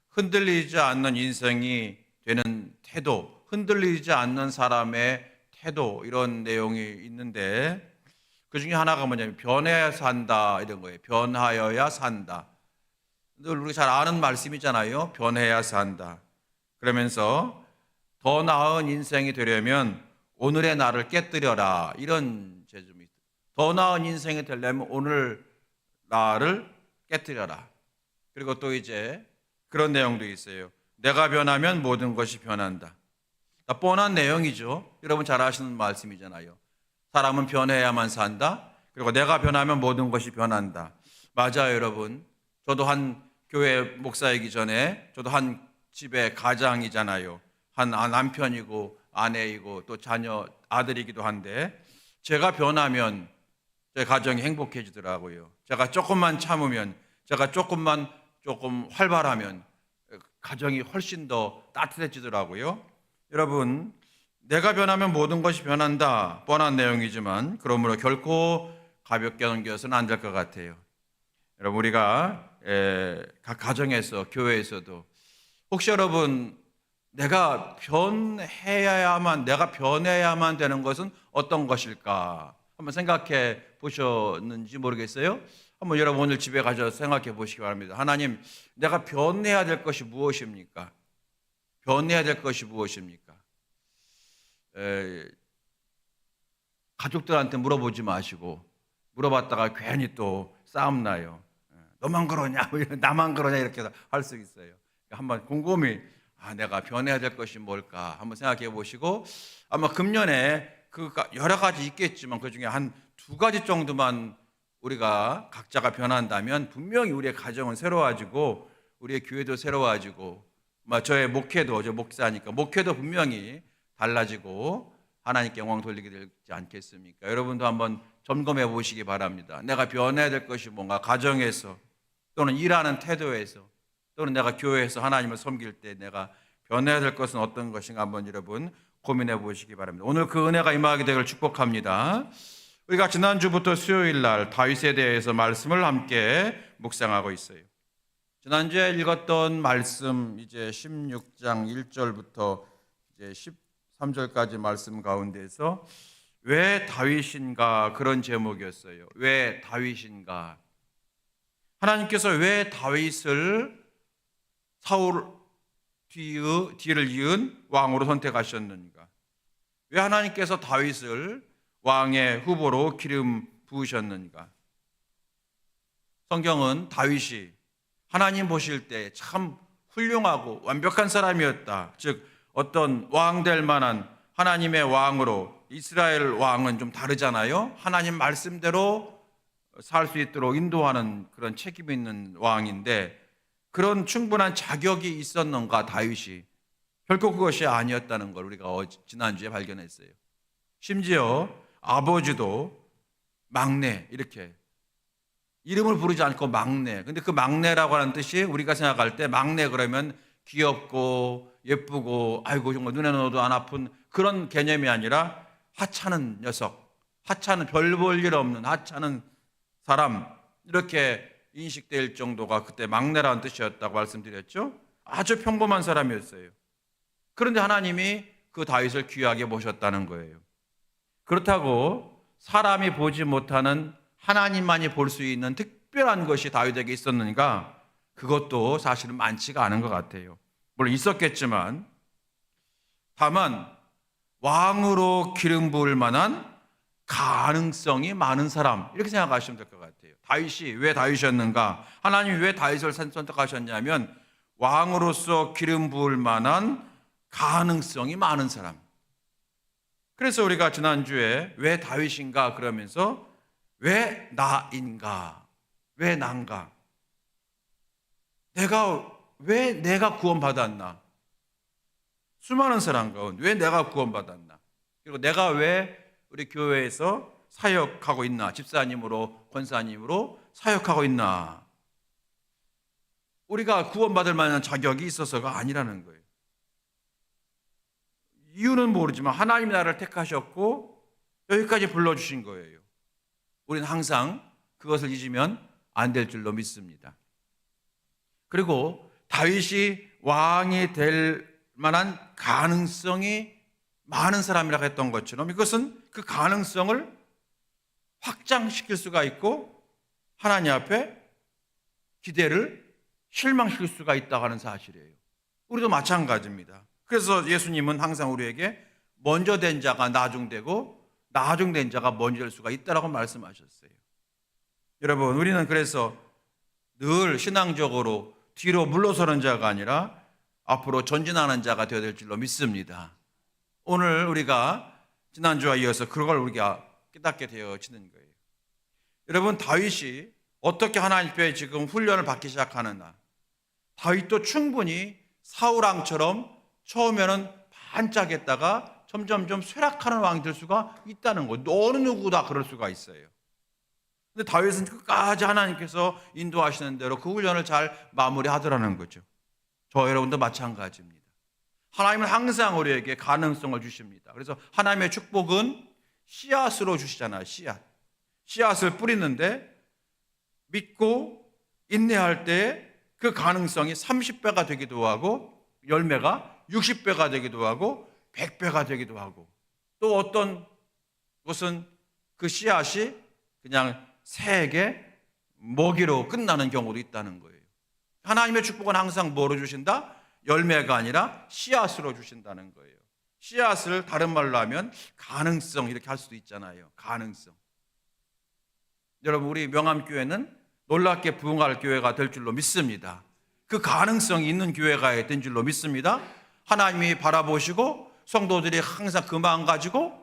흔들리지 않는 인생이 되는 태도, 흔들리지 않는 사람의 태도, 이런 내용이 있는데 그 중에 하나가 뭐냐면 변해야 산다 이런 거예요. 변하여야 산다. 늘 우리 잘 아는 말씀이잖아요. 변해야 산다. 그러면서 더 나은 인생이 되려면 오늘의 나를 깨뜨려라, 이런 제점이 있어요. 더 나은 인생이 되려면 오늘 나를 깨뜨려라. 그리고 또 이제 그런 내용도 있어요. 내가 변하면 모든 것이 변한다. 뻔한 내용이죠. 여러분 잘 아시는 말씀이잖아요. 사람은 변해야만 산다. 그리고 내가 변하면 모든 것이 변한다. 맞아요, 여러분. 저도 한 교회 목사이기 전에 저도 한 집의 가장이잖아요. 한 남편이고 아내이고 또 자녀 아들이기도 한데 제가 변하면 제 가정이 행복해지더라고요. 제가 조금만 참으면, 제가 조금 활발하면 가정이 훨씬 더 따뜻해지더라고요. 여러분, 내가 변하면 모든 것이 변한다. 뻔한 내용이지만 그러므로 결코 가볍게 넘겨서는 안 될 것 같아요. 여러분, 우리가 각 가정에서, 교회에서도 혹시 여러분, 내가 변해야만 되는 것은 어떤 것일까? 한번 생각해 보셨는지 모르겠어요. 한번 여러분 오늘 집에 가셔서 생각해 보시기 바랍니다. 하나님, 내가 변해야 될 것이 무엇입니까? 변해야 될 것이 무엇입니까? 가족들한테 물어보지 마시고 물어봤다가 괜히 또 싸움 나요. 너만 그러냐, 나만 그러냐 이렇게 할 수 있어요. 한번 곰곰이 내가 변해야 될 것이 뭘까 한번 생각해 보시고 아마 금년에 그 여러 가지 있겠지만 그 중에 한 두 가지 정도만 우리가 각자가 변한다면 분명히 우리의 가정은 새로워지고 우리의 교회도 새로워지고 저의 목회도, 저 목사니까 목회도 분명히 달라지고 하나님께 영광 돌리게 되지 않겠습니까? 여러분도 한번 점검해 보시기 바랍니다. 내가 변해야 될 것이 뭔가, 가정에서 또는 일하는 태도에서 또는 내가 교회에서 하나님을 섬길 때 내가 변해야 될 것은 어떤 것인가 한번 여러분 고민해 보시기 바랍니다. 오늘 그 은혜가 임하게 되기를 축복합니다. 우리가 지난주부터 수요일 날 다윗에 대해서 말씀을 함께 묵상하고 있어요. 지난주에 읽었던 말씀 이제 16장 1절부터 이제 13절까지 말씀 가운데서 왜 다윗인가, 그런 제목이었어요. 왜 다윗인가? 하나님께서 왜 다윗을 사울 뒤를 이은 왕으로 선택하셨는가? 왜 하나님께서 다윗을 왕의 후보로 기름 부으셨는가? 성경은 다윗이 하나님 보실 때 참 훌륭하고 완벽한 사람이었다. 즉 어떤 왕 될 만한 하나님의 왕으로, 이스라엘 왕은 좀 다르잖아요. 하나님 말씀대로 살 수 있도록 인도하는 그런 책임 있는 왕인데 그런 충분한 자격이 있었는가 다윗이? 결코 그것이 아니었다는 걸 우리가 지난주에 발견했어요. 심지어 아버지도 막내, 이렇게 이름을 부르지 않고 막내. 근데 그 막내라고 하는 뜻이 우리가 생각할 때 막내 그러면 귀엽고 예쁘고 아이고 정말 눈에 넣어도 안 아픈 그런 개념이 아니라 하찮은 녀석, 하찮은, 별 볼 일 없는 하찮은 사람, 이렇게 인식될 정도가 그때 막내라는 뜻이었다고 말씀드렸죠. 아주 평범한 사람이었어요. 그런데 하나님이 그 다윗을 귀하게 보셨다는 거예요. 그렇다고 사람이 보지 못하는 하나님만이 볼 수 있는 특별한 것이 다윗에게 있었는가? 그것도 사실은 많지가 않은 것 같아요. 물론 있었겠지만 다만 왕으로 기름 부을 만한 가능성이 많은 사람, 이렇게 생각하시면 될 것 같아요. 다윗이 왜 다윗이었는가? 하나님이 왜 다윗을 선택하셨냐면 왕으로서 기름 부을 만한 가능성이 많은 사람. 그래서 우리가 지난주에 왜 다윗인가 그러면서 왜 나인가? 왜 난가? 왜 내가 구원받았나? 수많은 사람 가운데 왜 내가 구원받았나? 그리고 내가 왜 우리 교회에서 사역하고 있나? 집사님으로, 권사님으로 사역하고 있나? 우리가 구원받을 만한 자격이 있어서가 아니라는 거예요. 이유는 모르지만 하나님이 나를 택하셨고 여기까지 불러주신 거예요. 우리는 항상 그것을 잊으면 안 될 줄로 믿습니다. 그리고 다윗이 왕이 될 만한 가능성이 많은 사람이라고 했던 것처럼 이것은 그 가능성을 확장시킬 수가 있고 하나님 앞에 기대를 실망시킬 수가 있다고 하는 사실이에요. 우리도 마찬가지입니다. 그래서 예수님은 항상 우리에게 먼저 된 자가 나중되고 나중된 자가 먼저 될 수가 있다라고 말씀하셨어요. 여러분, 우리는 그래서 늘 신앙적으로 뒤로 물러서는 자가 아니라 앞으로 전진하는 자가 되어야 될 줄로 믿습니다. 오늘 우리가 지난주와 이어서 그걸 우리가 깨닫게 되어지는 거예요. 여러분, 다윗이 어떻게 하나님 앞에 지금 훈련을 받기 시작하느냐. 다윗도 충분히 사울왕처럼 처음에는 반짝했다가 점점점 쇠락하는 왕이 될 수가 있다는 거예요. 어느 누구도 그럴 수가 있어요. 근데 다윗은 끝까지 하나님께서 인도하시는 대로 그 훈련을 잘 마무리하더라는 거죠. 저 여러분도 마찬가지입니다. 하나님은 항상 우리에게 가능성을 주십니다. 그래서 하나님의 축복은 씨앗으로 주시잖아요. 씨앗을 뿌리는데 믿고 인내할 때 그 가능성이 30배가 되기도 하고 열매가 60배가 되기도 하고 100배가 되기도 하고 또 어떤 것은 그 씨앗이 그냥 새에게 먹이로 끝나는 경우도 있다는 거예요. 하나님의 축복은 항상 뭐로 주신다? 열매가 아니라 씨앗으로 주신다는 거예요. 씨앗을 다른 말로 하면 가능성 이렇게 할 수도 있잖아요. 가능성. 여러분, 우리 명암교회는 놀랍게 부흥할 교회가 될 줄로 믿습니다. 그 가능성이 있는 교회가 된 줄로 믿습니다. 하나님이 바라보시고 성도들이 항상 그 마음 가지고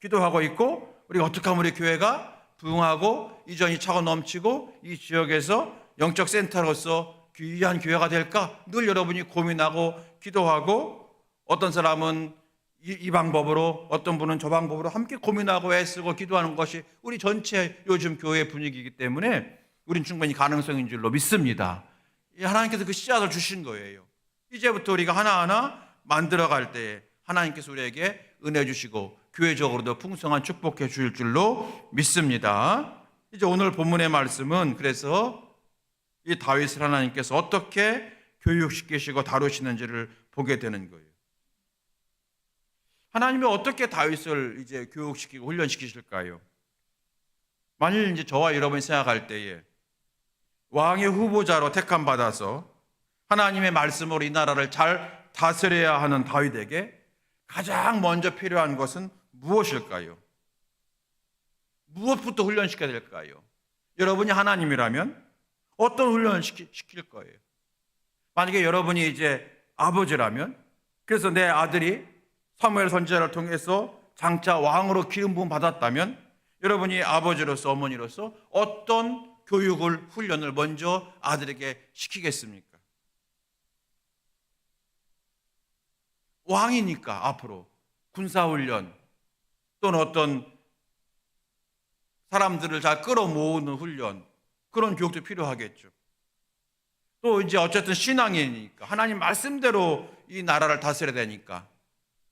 기도하고 있고 우리가 어떻게 하면 우리 교회가 부흥하고 이전이 차고 넘치고 이 지역에서 영적 센터로서 귀한 교회가 될까 늘 여러분이 고민하고 기도하고 어떤 사람은 이 방법으로 어떤 분은 저 방법으로 함께 고민하고 애쓰고 기도하는 것이 우리 전체 요즘 교회 분위기이기 때문에 우린 충분히 가능성인 줄로 믿습니다. 하나님께서 그 씨앗을 주신 거예요. 이제부터 우리가 하나하나 만들어갈 때 하나님께서 우리에게 은혜 주시고 교회적으로도 풍성한 축복해 주실 줄로 믿습니다. 이제 오늘 본문의 말씀은 그래서 이 다윗을 하나님께서 어떻게 교육시키시고 다루시는지를 보게 되는 거예요. 하나님이 어떻게 다윗을 이제 교육시키고 훈련시키실까요? 만일 이제 저와 여러분이 생각할 때에 왕의 후보자로 택함 받아서 하나님의 말씀으로 이 나라를 잘 다스려야 하는 다윗에게 가장 먼저 필요한 것은 무엇일까요? 무엇부터 훈련시켜야 될까요? 여러분이 하나님이라면 어떤 훈련을 시킬 거예요? 만약에 여러분이 이제 아버지라면 그래서 내 아들이 사무엘 선지자를 통해서 장차 왕으로 기름 부음 받았다면 여러분이 아버지로서 어머니로서 어떤 교육을 훈련을 먼저 아들에게 시키겠습니까? 왕이니까 앞으로 군사훈련 또는 어떤 사람들을 잘 끌어모으는 훈련 그런 교육도 필요하겠죠. 또 이제 어쨌든 신앙이니까 하나님 말씀대로 이 나라를 다스려야 되니까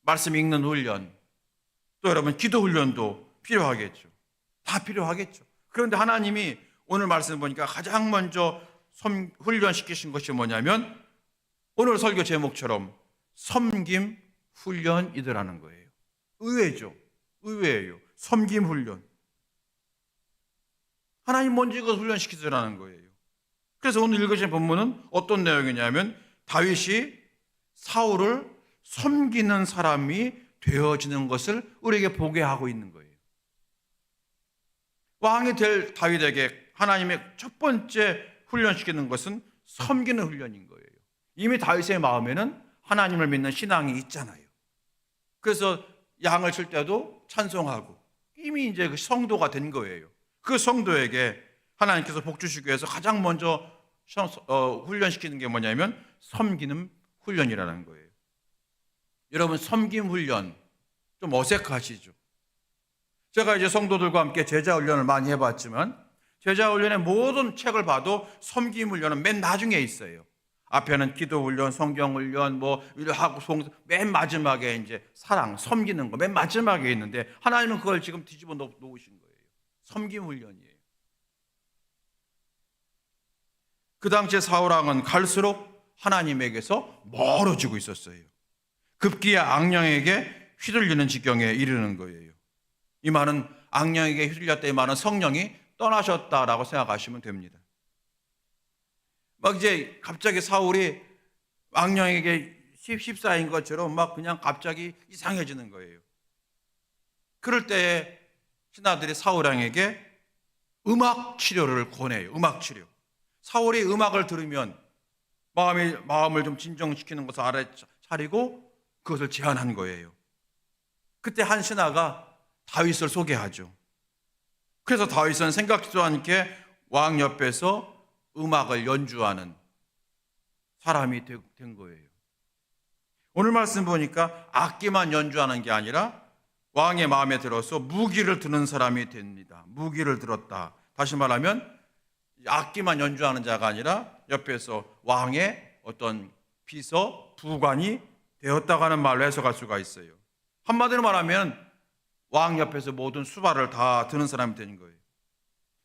말씀 읽는 훈련 또 여러분 기도 훈련도 필요하겠죠. 다 필요하겠죠. 그런데 하나님이 오늘 말씀 보니까 가장 먼저 훈련시키신 것이 뭐냐면 오늘 설교 제목처럼 섬김 훈련이더라는 거예요. 의외죠. 의외예요. 섬김 훈련. 하나님 먼저 이걸 훈련시키더라는 거예요. 그래서 오늘 읽으신 본문은 어떤 내용이냐면 다윗이 사울을 섬기는 사람이 되어지는 것을 우리에게 보게 하고 있는 거예요. 왕이 될 다윗에게 하나님의 첫 번째 훈련시키는 것은 섬기는 훈련인 거예요. 이미 다윗의 마음에는 하나님을 믿는 신앙이 있잖아요. 그래서 양을 칠 때도 찬송하고 이미 이제 그 성도가 된 거예요. 그 성도에게 하나님께서 복 주시기 위해서 가장 먼저 훈련시키는 게 뭐냐면 섬기는 훈련이라는 거예요. 여러분, 섬김 훈련 좀 어색하시죠? 제가 이제 성도들과 함께 제자 훈련을 많이 해봤지만 제자 훈련의 모든 책을 봐도 섬김 훈련은 맨 나중에 있어요. 앞에는 기도 훈련, 성경 훈련, 맨 마지막에 이제 사랑, 섬기는 거 맨 마지막에 있는데 하나님은 그걸 지금 뒤집어 놓으신 거예요. 섬김 훈련이에요. 그 당시에 사울왕은 갈수록 하나님에게서 멀어지고 있었어요. 급기야 악령에게 휘둘리는 지경에 이르는 거예요. 이 말은 악령에게 휘둘렸다, 이 말은 성령이 떠나셨다라고 생각하시면 됩니다. 막 이제 갑자기 사울이 악령에게 휩싸인 것처럼 막 그냥 갑자기 이상해지는 거예요. 그럴 때에 신하들이 사울왕에게 음악 치료를 권해요. 음악 치료. 사울이 음악을 들으면 마음을 좀 진정시키는 것을 알아차리고 그것을 제안한 거예요. 그때 한 신하가 다윗을 소개하죠. 그래서 다윗은 생각지도 않게 왕 옆에서 음악을 연주하는 사람이 된 거예요. 오늘 말씀 보니까 악기만 연주하는 게 아니라 왕의 마음에 들어서 무기를 드는 사람이 됩니다. 무기를 들었다. 다시 말하면 악기만 연주하는 자가 아니라 옆에서 왕의 어떤 비서, 부관이 되었다고 하는 말로 해석할 수가 있어요. 한마디로 말하면 왕 옆에서 모든 수발을 다 드는 사람이 되는 거예요.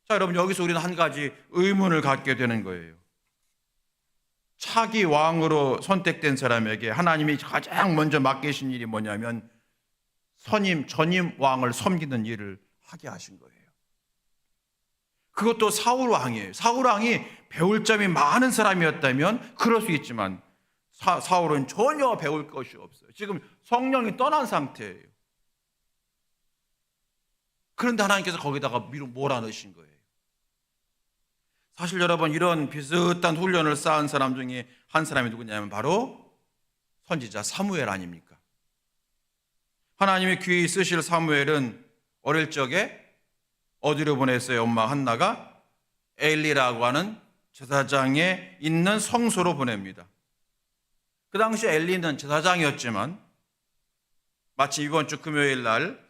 자, 여러분, 여기서 우리는 한 가지 의문을 갖게 되는 거예요. 차기 왕으로 선택된 사람에게 하나님이 가장 먼저 맡기신 일이 뭐냐면 전임 왕을 섬기는 일을 하게 하신 거예요. 그것도 사울 왕이에요. 사울 왕이 배울 점이 많은 사람이었다면 그럴 수 있지만 사울은 전혀 배울 것이 없어요. 지금 성령이 떠난 상태예요. 그런데 하나님께서 거기다가 몰아넣으신 거예요. 사실 여러분, 이런 비슷한 훈련을 쌓은 사람 중에 한 사람이 누구냐면 바로 선지자 사무엘 아닙니까? 하나님의 귀에 쓰실 사무엘은 어릴 적에 어디로 보냈어요? 엄마 한나가 엘리라고 하는 제사장에 있는 성소로 보냅니다. 그 당시 엘리는 제사장이었지만 마치 이번 주 금요일 날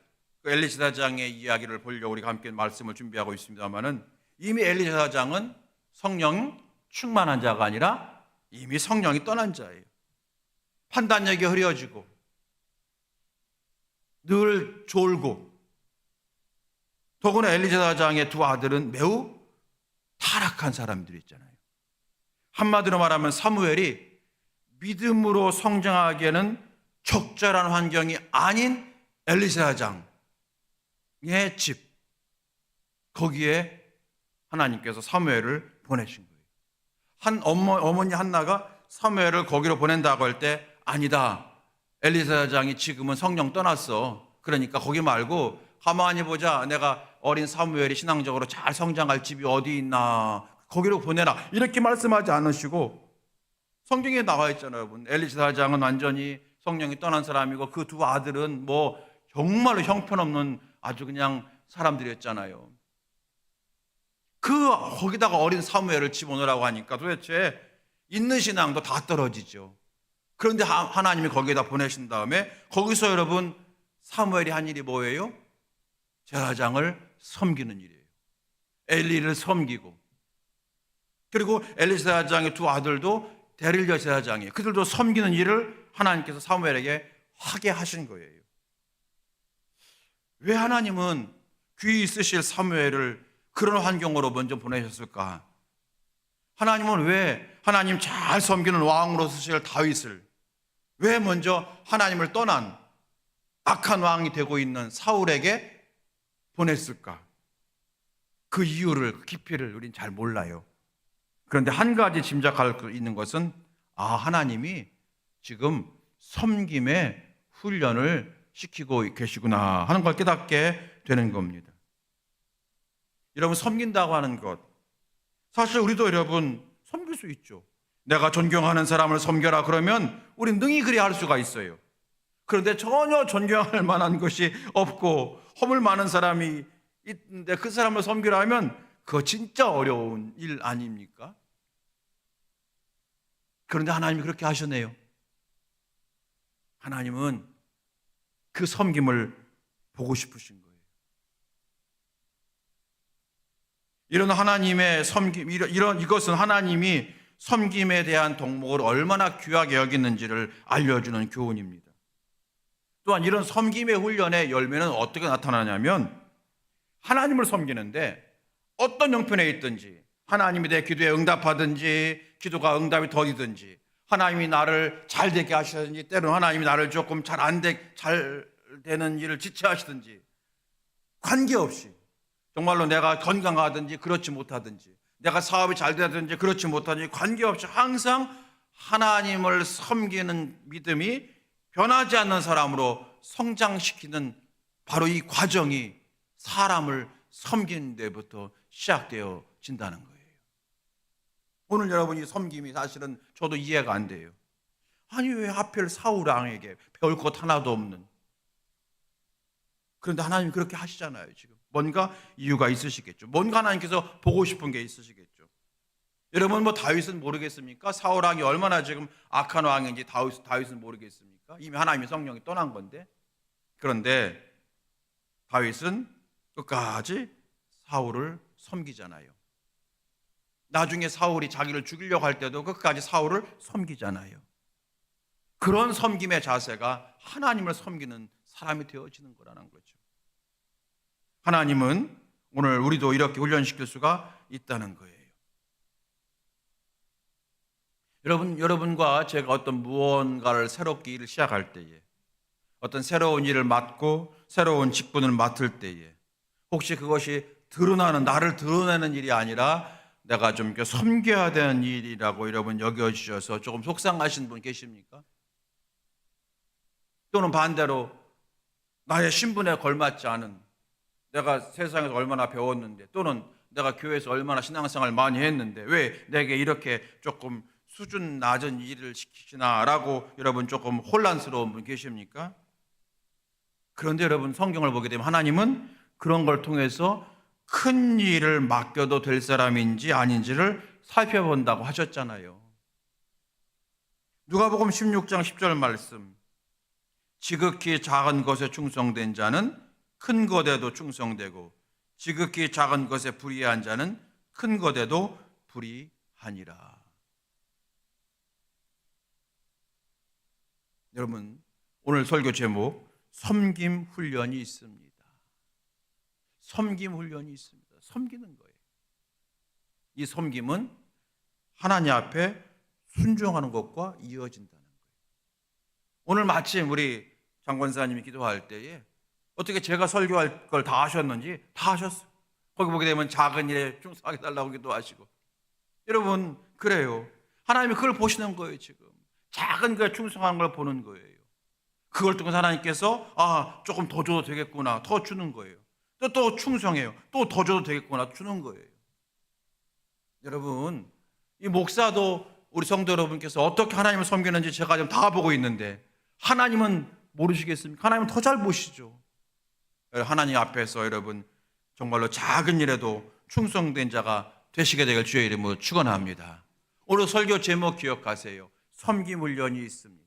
그 엘리 제사장의 이야기를 보려고 우리가 함께 말씀을 준비하고 있습니다만은 이미 엘리 제사장은 성령 충만한 자가 아니라 이미 성령이 떠난 자예요. 판단력이 흐려지고 늘 졸고, 더구나 엘리 제사장의 두 아들은 매우 타락한 사람들이 있잖아요. 한마디로 말하면 사무엘이 믿음으로 성장하기에는 적절한 환경이 아닌 엘리 제사장의 집, 거기에 하나님께서 사무엘을 보내신 거예요. 한 어머니 한나가 사무엘을 거기로 보낸다고 할 때 아니다, 엘리 제사장이 지금은 성령 떠났어. 그러니까 거기 말고 가만히 보자. 내가 어린 사무엘이 신앙적으로 잘 성장할 집이 어디 있나, 거기로 보내라, 이렇게 말씀하지 않으시고, 성경에 나와 있잖아요, 여러분. 엘리 제사장은 완전히 성령이 떠난 사람이고 그 두 아들은 뭐 정말로 형편없는 아주 그냥 사람들이었잖아요. 거기다가 어린 사무엘을 집어넣으라고 하니까 도대체 있는 신앙도 다 떨어지죠. 그런데 하나님이 거기에다 보내신 다음에 거기서 여러분 사무엘이 한 일이 뭐예요? 제사장을 섬기는 일이에요. 엘리를 섬기고, 그리고 엘리 제사장의 두 아들도 데릴려 제사장이에요. 그들도 섬기는 일을 하나님께서 사무엘에게 하게 하신 거예요. 왜 하나님은 귀 있으실 사무엘을 그런 환경으로 먼저 보내셨을까? 하나님은 왜 하나님 잘 섬기는 왕으로 쓰실 다윗을 왜 먼저 하나님을 떠난 악한 왕이 되고 있는 사울에게 보냈을까? 그 이유를, 그 깊이를 우린 잘 몰라요. 그런데 한 가지 짐작할 수 있는 것은 하나님이 지금 섬김의 훈련을 시키고 계시구나 하는 걸 깨닫게 되는 겁니다. 여러분, 섬긴다고 하는 것, 사실 우리도 여러분 섬길 수 있죠. 내가 존경하는 사람을 섬겨라 그러면 우리 능히 그리 할 수가 있어요. 그런데 전혀 존경할 만한 것이 없고 허물 많은 사람이 있는데 그 사람을 섬기라 하면 그거 진짜 어려운 일 아닙니까? 그런데 하나님이 그렇게 하셨네요. 하나님은 그 섬김을 보고 싶으신 거예요. 이런 하나님의 섬김, 이것은 하나님이 섬김에 대한 덕목을 얼마나 귀하게 여기는지를 알려주는 교훈입니다. 또한 이런 섬김의 훈련의 열매는 어떻게 나타나냐면 하나님을 섬기는데 어떤 형편에 있든지 하나님이 내 기도에 응답하든지 기도가 응답이 더디든지 하나님이 나를 잘 되게 하시든지 때로는 하나님이 나를 조금 잘 되는 일을 지체하시든지 관계없이 정말로 내가 건강하든지 그렇지 못하든지 내가 사업이 잘 되든지 그렇지 못하든지 관계없이 항상 하나님을 섬기는 믿음이 변하지 않는 사람으로 성장시키는 바로 이 과정이 사람을 섬기는 데부터 시작되어진다는 거예요. 오늘 여러분이 섬김이 사실은 저도 이해가 안 돼요. 아니 왜 하필 사울 왕에게 배울 것 하나도 없는, 그런데 하나님이 그렇게 하시잖아요. 지금 뭔가 이유가 있으시겠죠. 뭔가 하나님께서 보고 싶은 게 있으시겠죠. 여러분 뭐 다윗은 모르겠습니까? 사울 왕이 얼마나 지금 악한 왕인지 다윗은 모르겠습니까? 이미 하나님의 성령이 떠난 건데. 그런데 다윗은 끝까지 사울을 섬기잖아요. 나중에 사울이 자기를 죽이려고 할 때도 끝까지 사울을 섬기잖아요. 그런 섬김의 자세가 하나님을 섬기는 사람이 되어지는 거라는 거죠. 하나님은 오늘 우리도 이렇게 훈련시킬 수가 있다는 거예요. 여러분과 제가 어떤 무언가를 새롭게 일을 시작할 때에, 어떤 새로운 일을 맡고 새로운 직분을 맡을 때에 혹시 그것이 나를 드러내는 일이 아니라 내가 좀 섬겨야 되는 일이라고 여러분 여겨주셔서 조금 속상하신 분 계십니까? 또는 반대로 나의 신분에 걸맞지 않은, 내가 세상에서 얼마나 배웠는데 또는 내가 교회에서 얼마나 신앙생활 많이 했는데 왜 내게 이렇게 조금 수준 낮은 일을 시키시나라고 여러분 조금 혼란스러운 분 계십니까? 그런데 여러분 성경을 보게 되면 하나님은 그런 걸 통해서 큰 일을 맡겨도 될 사람인지 아닌지를 살펴본다고 하셨잖아요. 누가복음 16장 10절 말씀, 지극히 작은 것에 충성된 자는 큰 것에도 충성되고 지극히 작은 것에 불의한 자는 큰 것에도 불의하니라. 여러분 오늘 설교 제목 섬김 훈련이 있습니다. 섬김 훈련이 있습니다. 섬기는 거예요. 이 섬김은 하나님 앞에 순종하는 것과 이어진다는 거예요. 오늘 마침 우리 장권사님이 기도할 때에 어떻게 제가 설교할 걸 다 하셨는지 다 하셨어요. 거기 보게 되면 작은 일에 충성하게 달라고 기도하시고. 여러분 그래요. 하나님이 그걸 보시는 거예요. 지금 작은 거에 충성하는 걸 보는 거예요. 그걸 통해서 하나님께서 조금 더 줘도 되겠구나 더 주는 거예요. 또 충성해요. 또 더 줘도 되겠구나 주는 거예요. 여러분 이 목사도 우리 성도 여러분께서 어떻게 하나님을 섬기는지 제가 지금 다 보고 있는데 하나님은 모르시겠습니까? 하나님은 더 잘 보시죠. 하나님 앞에서 여러분 정말로 작은 일에도 충성된 자가 되시게 되길 주의 이름으로 축원합니다. 오늘 설교 제목 기억하세요. 섬김 훈련이 있습니다.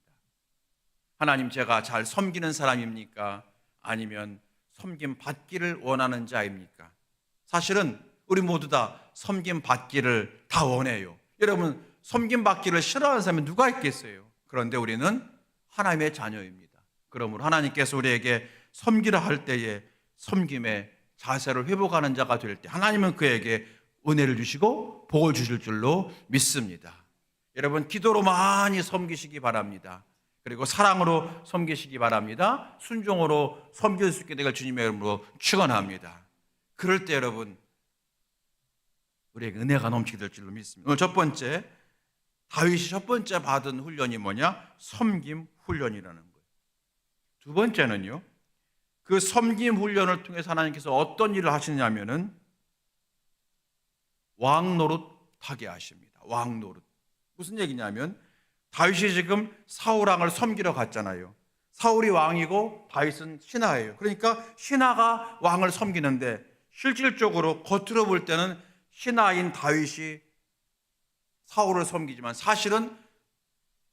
하나님 제가 잘 섬기는 사람입니까? 아니면 섬김 받기를 원하는 자입니까? 사실은 우리 모두 다 섬김 받기를 다 원해요. 여러분 섬김 받기를 싫어하는 사람이 누가 있겠어요? 그런데 우리는 하나님의 자녀입니다. 그러므로 하나님께서 우리에게 섬기라 할 때에 섬김의 자세를 회복하는 자가 될 때 하나님은 그에게 은혜를 주시고 복을 주실 줄로 믿습니다. 여러분 기도로 많이 섬기시기 바랍니다. 그리고 사랑으로 섬기시기 바랍니다. 순종으로 섬길 수 있게 되길 주님의 이름으로 축원합니다. 그럴 때 여러분 우리에게 은혜가 넘치게 될 줄로 믿습니다. 오늘 첫 번째 다윗이 첫 번째 받은 훈련이 뭐냐? 섬김 훈련이라는 거예요. 두 번째는요. 그 섬김 훈련을 통해서 하나님께서 어떤 일을 하시냐면은 왕노릇하게 하십니다. 왕노릇. 무슨 얘기냐면 다윗이 지금 사울 왕을 섬기러 갔잖아요. 사울이 왕이고 다윗은 신하예요. 그러니까 신하가 왕을 섬기는데 실질적으로 겉으로 볼 때는 신하인 다윗이 사울을 섬기지만 사실은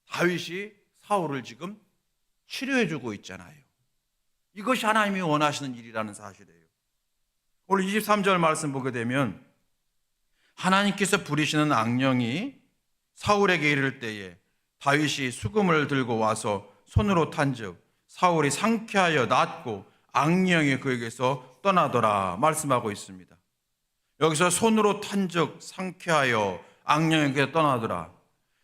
다윗이 사울을 지금 치료해주고 있잖아요. 이것이 하나님이 원하시는 일이라는 사실이에요. 오늘 23절 말씀 보게 되면 하나님께서 부리시는 악령이 사울에게 이를 때에 다윗이 수금을 들고 와서 손으로 탄즉 사울이 상쾌하여 낫고 악령이 그에게서 떠나더라 말씀하고 있습니다. 여기서 손으로 탄즉 상쾌하여 악령에게 떠나더라.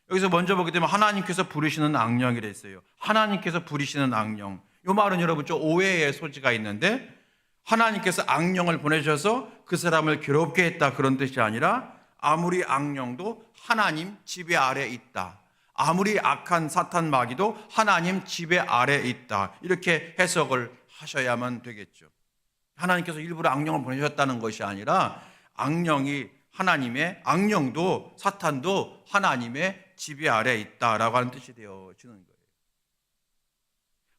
여기서 먼저 보게 되면 하나님께서 부르시는 악령이라 했어요. 하나님께서 부르시는 악령. 이 말은 여러분 좀 오해의 소지가 있는데, 하나님께서 악령을 보내셔서 그 사람을 괴롭게 했다 그런 뜻이 아니라, 아무리 악령도 하나님 지배 아래 있다. 아무리 악한 사탄 마귀도 하나님 지배 아래 있다. 이렇게 해석을 하셔야만 되겠죠. 하나님께서 일부러 악령을 보내셨다는 것이 아니라, 악령이 하나님의, 악령도 사탄도 하나님의 지배 아래 있다라고 하는 뜻이 되어지는 거예요.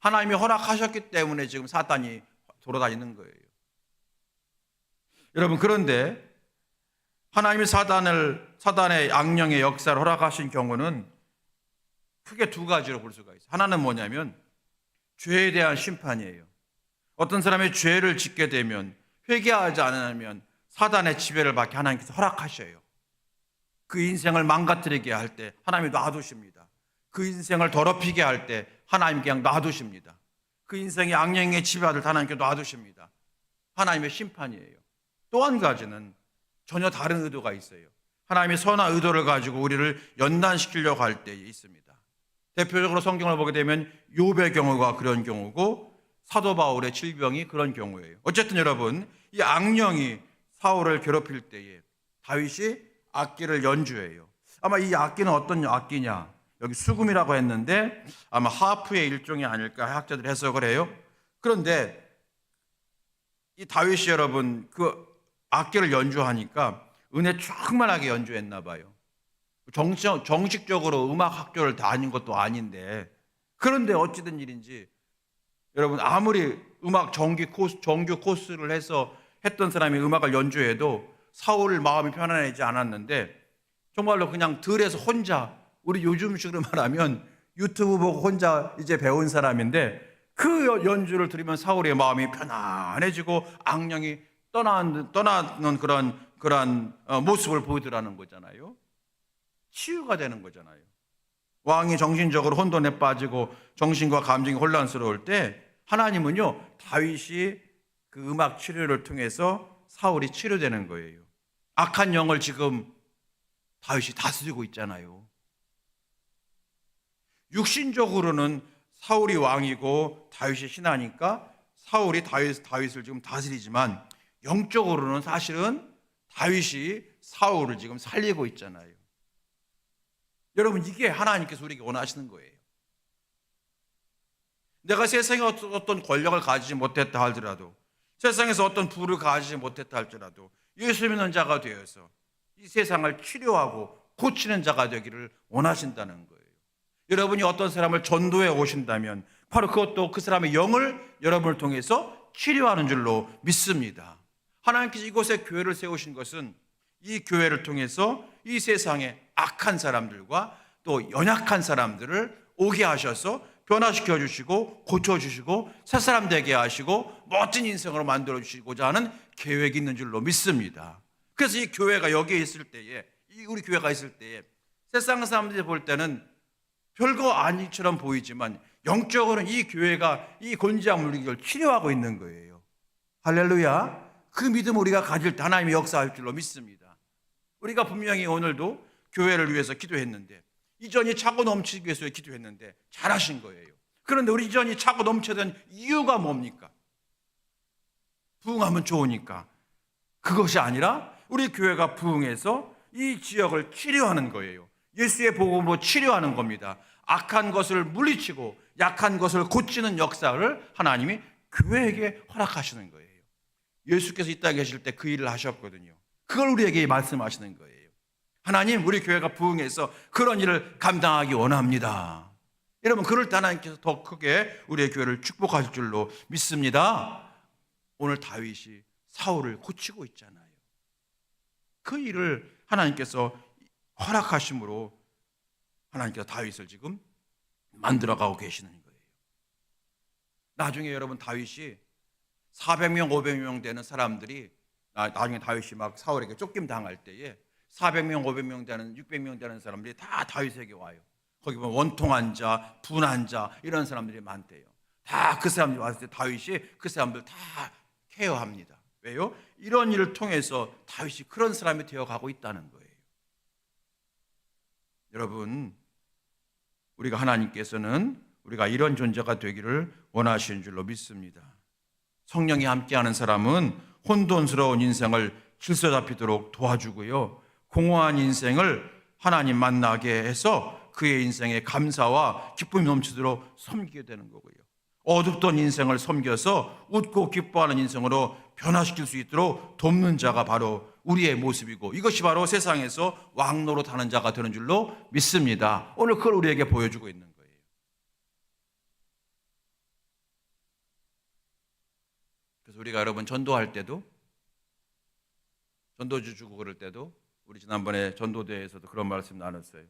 하나님이 허락하셨기 때문에 지금 사탄이 돌아다니는 거예요. 여러분, 그런데 하나님이 사단의 악령의 역사를 허락하신 경우는 크게 두 가지로 볼 수가 있어요. 하나는 뭐냐면 죄에 대한 심판이에요. 어떤 사람이 죄를 짓게 되면, 회개하지 않으면 사단의 지배를 받게 하나님께서 허락하셔요. 그 인생을 망가뜨리게 할 때 하나님이 놔두십니다. 그 인생을 더럽히게 할 때 하나님 그냥 놔두십니다. 그 인생이 악령의 지배받을 때 하나님께 놔두십니다. 하나님의 심판이에요. 또 한 가지는 전혀 다른 의도가 있어요. 하나님의 선한 의도를 가지고 우리를 연단시키려고 할 때에 있습니다. 대표적으로 성경을 보게 되면 욥의 경우가 그런 경우고, 사도 바울의 질병이 그런 경우예요. 어쨌든 여러분, 이 악령이 사울을 괴롭힐 때에 다윗이 악기를 연주해요. 아마 이 악기는 어떤 악기냐? 여기 수금이라고 했는데 아마 하프의 일종이 아닐까 학자들이 해석을 해요. 그런데 이 다윗이 여러분 그 악기를 연주하니까 은혜 충만하게 연주했나 봐요. 정식적으로 음악 학교를 다닌 것도 아닌데, 그런데 어찌된 일인지 여러분 아무리 음악 정규 코스를 해서 했던 사람이 음악을 연주해도 사울 마음이 편안하지 않았는데, 정말로 그냥 들에서 혼자, 우리 요즘식으로 말하면 유튜브 보고 혼자 이제 배운 사람인데, 그 연주를 들으면 사울의 마음이 편안해지고 악령이 떠나는 그런 모습을 보이더라는 거잖아요. 치유가 되는 거잖아요. 왕이 정신적으로 혼돈에 빠지고 정신과 감정이 혼란스러울 때 하나님은요, 다윗이 그 음악 치료를 통해서 사울이 치료되는 거예요. 악한 영을 지금 다윗이 다스리고 있잖아요. 육신적으로는 사울이 왕이고 다윗이 신하니까 사울이 다윗을 지금 다스리지만, 영적으로는 사실은 다윗이 사울을 지금 살리고 있잖아요. 여러분, 이게 하나님께서 우리에게 원하시는 거예요. 내가 세상에 어떤 권력을 가지지 못했다 할지라도, 세상에서 어떤 부를 가지지 못했다 할지라도 예수 믿는 자가 되어서 이 세상을 치료하고 고치는 자가 되기를 원하신다는 거예요. 여러분이 어떤 사람을 전도해 오신다면 바로 그것도 그 사람의 영을 여러분을 통해서 치료하는 줄로 믿습니다. 하나님께서 이곳에 교회를 세우신 것은 이 교회를 통해서 이 세상의 악한 사람들과 또 연약한 사람들을 오게 하셔서 변화시켜 주시고 고쳐주시고 새 사람 되게 하시고 멋진 인생으로 만들어 주시고자 하는 계획이 있는 줄로 믿습니다. 그래서 이 교회가 여기에 있을 때에, 우리 교회가 있을 때에 세상 사람들이 볼 때는 별거 아니처럼 보이지만 영적으로는 이 교회가 이 곤지암 물리기를 치료하고 있는 거예요. 할렐루야. 그 믿음을 우리가 가질 때 하나님이 역사할 줄로 믿습니다. 우리가 분명히 오늘도 교회를 위해서 기도했는데, 이전이 차고 넘치기 위해서 기도했는데 잘하신 거예요. 그런데 우리 이전이 차고 넘쳐던 이유가 뭡니까? 부흥하면 좋으니까. 그것이 아니라 우리 교회가 부흥해서 이 지역을 치료하는 거예요. 예수의 복음으로 치료하는 겁니다. 악한 것을 물리치고 약한 것을 고치는 역사를 하나님이 교회에게 허락하시는 거예요. 예수께서 이 땅에 계실 때 그 일을 하셨거든요. 그걸 우리에게 말씀하시는 거예요. 하나님, 우리 교회가 부흥해서 그런 일을 감당하기 원합니다. 여러분, 그럴 때 하나님께서 더 크게 우리의 교회를 축복하실 줄로 믿습니다. 오늘 다윗이 사울을 고치고 있잖아요. 그 일을 하나님께서 허락하심으로 하나님께서 다윗을 지금 만들어가고 계시는 거예요. 나중에 여러분 다윗이 400명, 500명 되는 사람들이, 나중에 다윗이 막 사울에게 쫓김 당할 때에 400명, 500명 되는, 600명 되는 사람들이 다 다윗에게 와요. 거기 보면 원통한 자, 분한 자 이런 사람들이 많대요. 다 그 사람들이 왔을 때 다윗이 그 사람들 다 케어합니다. 왜요? 이런 일을 통해서 다윗이 그런 사람이 되어가고 있다는 거예요. 여러분, 우리가 하나님께서는 우리가 이런 존재가 되기를 원하시는 줄로 믿습니다. 성령이 함께하는 사람은 혼돈스러운 인생을 질서 잡히도록 도와주고요, 공허한 인생을 하나님 만나게 해서 그의 인생에 감사와 기쁨이 넘치도록 섬기게 되는 거고요, 어둡던 인생을 섬겨서 웃고 기뻐하는 인생으로 변화시킬 수 있도록 돕는 자가 바로 우리의 모습이고, 이것이 바로 세상에서 왕노릇하는 자가 되는 줄로 믿습니다. 오늘 그걸 우리에게 보여주고 있는 거예요. 그래서 우리가 여러분 전도할 때도, 전도주 주고 그럴 때도, 우리 지난번에 전도대회에서도 그런 말씀 나눴어요.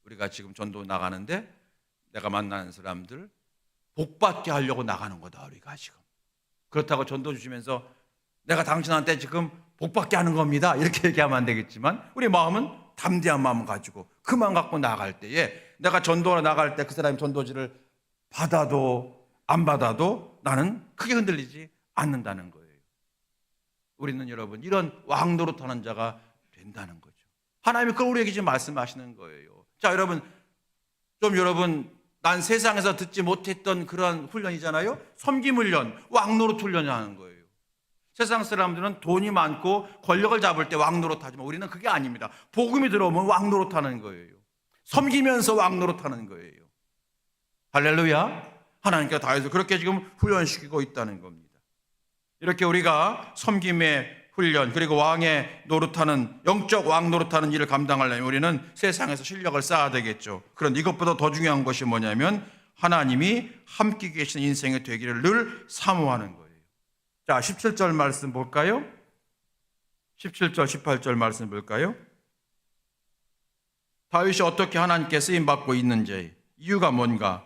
우리가 지금 전도 나가는데 내가 만나는 사람들 복받게 하려고 나가는 거다, 우리가 지금. 그렇다고 전도 주시면서 내가 당신한테 지금 복받게 하는 겁니다, 이렇게 얘기하면 안 되겠지만, 우리 마음은 담대한 마음 가지고 그만 갖고 나갈 때에, 내가 전도하러 나갈 때 그 사람이 전도지를 받아도 안 받아도 나는 크게 흔들리지 않는다는 거예요. 우리는 여러분 이런 왕노릇하는 자가 된다는 거죠. 하나님이 그걸 우리에게 지금 말씀하시는 거예요. 자, 여러분, 난 세상에서 듣지 못했던 그런 훈련이잖아요. 섬김 훈련, 왕노릇 훈련을 하는 거예요. 세상 사람들은 돈이 많고 권력을 잡을 때 왕노릇 하지만 우리는 그게 아닙니다. 복음이 들어오면 왕노릇 하는 거예요. 섬기면서 왕노릇 하는 거예요. 할렐루야. 하나님께서 다해서 그렇게 지금 훈련시키고 있다는 겁니다. 이렇게 우리가 섬김의 훈련, 그리고 왕의 노릇하는, 영적 왕 노릇하는 일을 감당하려면 우리는 세상에서 실력을 쌓아야 되겠죠. 그런데 이것보다 더 중요한 것이 뭐냐면 하나님이 함께 계신 인생이 되기를 늘 사모하는 거예요. 자, 17절 말씀 볼까요? 17절, 18절 말씀 볼까요? 다윗이 어떻게 하나님께 쓰임받고 있는지, 이유가 뭔가.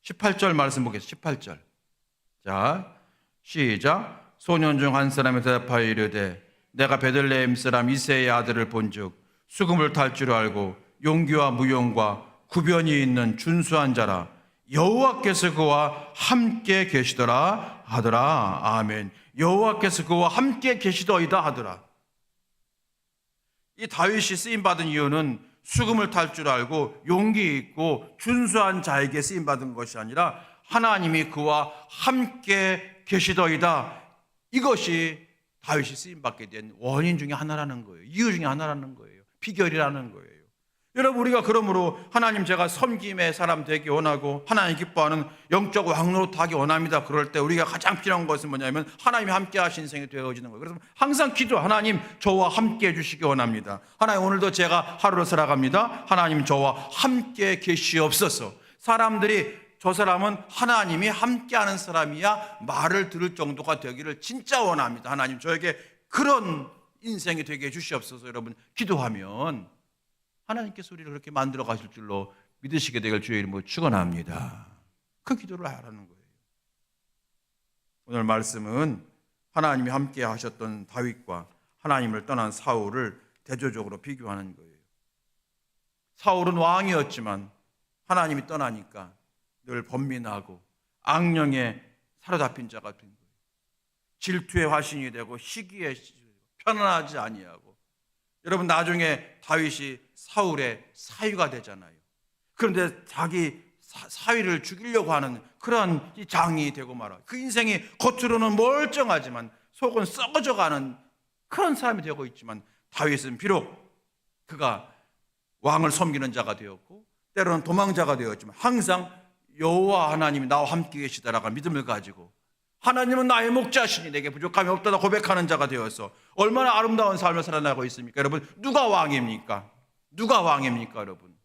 18절 말씀 보겠습니다. 18절. 자, 시작. 소년 중 한 사람이 대답하여 이르되 내가 베들레헴 사람 이새의 아들을 본즉 수금을 탈 줄 알고 용기와 무용과 구변이 있는 준수한 자라, 여호와께서 그와 함께 계시더라 하더라. 아멘. 여호와께서 그와 함께 계시더이다 하더라. 이 다윗이 쓰임받은 이유는 수금을 탈 줄 알고 용기 있고 준수한 자에게 쓰임받은 것이 아니라 하나님이 그와 함께 계시더이다, 이것이 다윗이 쓰임받게 된 원인 중에 하나라는 거예요. 이유 중에 하나라는 거예요. 비결이라는 거예요. 여러분, 우리가 그러므로 하나님, 제가 섬김의 사람 되기 원하고 하나님 기뻐하는 영적 왕노릇 하기 원합니다. 그럴 때 우리가 가장 필요한 것은 뭐냐면 하나님이 함께 하신 인생이 되어지는 거예요. 그래서 항상 기도, 하나님 저와 함께 해주시기 원합니다. 하나님, 오늘도 제가 하루를 살아갑니다. 하나님 저와 함께 계시옵소서. 사람들이 저 사람은 하나님이 함께하는 사람이야 말을 들을 정도가 되기를 진짜 원합니다. 하나님 저에게 그런 인생이 되게 해주시옵소서. 여러분, 기도하면 하나님께서 우리를 그렇게 만들어 가실 줄로 믿으시게 되길 주의 이름으로 축원합니다. 그 기도를 하라는 거예요. 오늘 말씀은 하나님이 함께 하셨던 다윗과 하나님을 떠난 사울을 대조적으로 비교하는 거예요. 사울은 왕이었지만 하나님이 떠나니까 늘 번민하고 악령에 사로잡힌 자가 된 거예요. 질투의 화신이 되고 시기에 편안하지 아니하고. 여러분, 나중에 다윗이 사울의 사위가 되잖아요. 그런데 자기 사위를 죽이려고 하는 그런 장이 되고 말아요. 그 인생이 겉으로는 멀쩡하지만 속은 썩어져가는 그런 사람이 되고 있지만, 다윗은 비록 그가 왕을 섬기는 자가 되었고 때로는 도망자가 되었지만 항상 여호와 하나님이 나와 함께 계시다라고 믿음을 가지고 하나님은 나의 목자시니 내게 부족함이 없다고 고백하는 자가 되어서 얼마나 아름다운 삶을 살아나고 있습니까? 여러분, 누가 왕입니까? 누가 왕입니까? 여러분,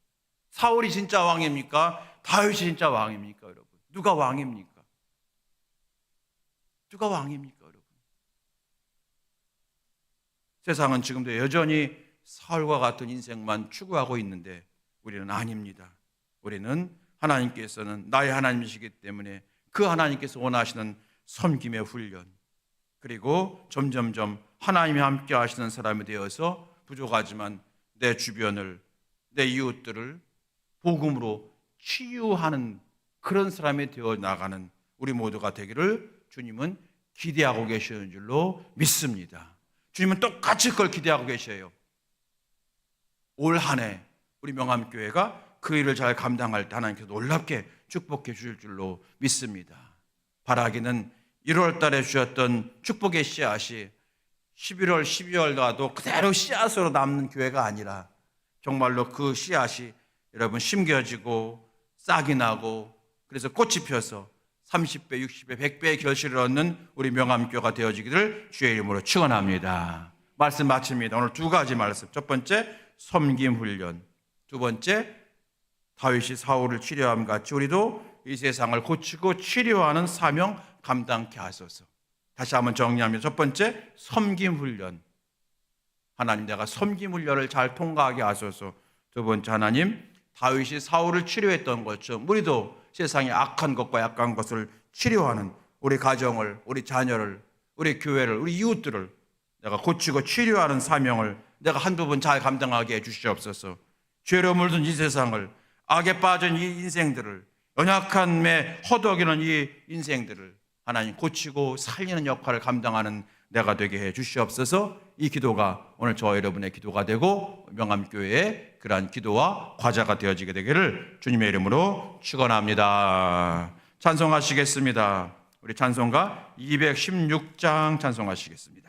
사울이 진짜 왕입니까? 다윗이 진짜 왕입니까? 여러분, 누가 왕입니까? 누가 왕입니까? 여러분, 세상은 지금도 여전히 사울과 같은 인생만 추구하고 있는데 우리는 아닙니다. 우리는 하나님께서는 나의 하나님이시기 때문에 그 하나님께서 원하시는 섬김의 훈련, 그리고 점점점 하나님이 함께 하시는 사람이 되어서 부족하지만 내 주변을, 내 이웃들을 복음으로 치유하는 그런 사람이 되어 나가는 우리 모두가 되기를 주님은 기대하고 계시는 줄로 믿습니다. 주님은 똑같이 그걸 기대하고 계셔요. 올 한 해 우리 명암교회가 그 일을 잘 감당할 때 하나님께서 놀랍게 축복해 주실 줄로 믿습니다. 바라기는 1월 달에 주셨던 축복의 씨앗이 11월, 12월 가도 그대로 씨앗으로 남는 교회가 아니라 정말로 그 씨앗이 여러분 심겨지고 싹이 나고 그래서 꽃이 펴서 30배, 60배, 100배의 결실을 얻는 우리 명암교회가 되어지기를 주의 이름으로 축원합니다. 말씀 마칩니다. 오늘 두 가지 말씀. 첫 번째 섬김 훈련, 두 번째 다윗이 사울을 치료함 같이 우리도 이 세상을 고치고 치료하는 사명 감당케 하소서. 다시 한번 정리하면 첫 번째 섬김 훈련, 하나님 내가 섬김 훈련을 잘 통과하게 하소서. 두 번째 하나님 다윗이 사울을 치료했던 것처럼 우리도 세상의 악한 것과 약한 것을 치료하는 우리 가정을, 우리 자녀를, 우리 교회를, 우리 이웃들을 내가 고치고 치료하는 사명을 내가 한두 번 잘 감당하게 해 주시옵소서. 죄로 물든 이 세상을, 악에 빠진 이 인생들을, 연약함에 허덕이는 이 인생들을 하나님 고치고 살리는 역할을 감당하는 내가 되게 해 주시옵소서. 이 기도가 오늘 저와 여러분의 기도가 되고 명암교회의 그러한 기도와 과자가 되어지게 되기를 주님의 이름으로 축원합니다. 찬송하시겠습니다. 우리 찬송가 216장 찬송하시겠습니다.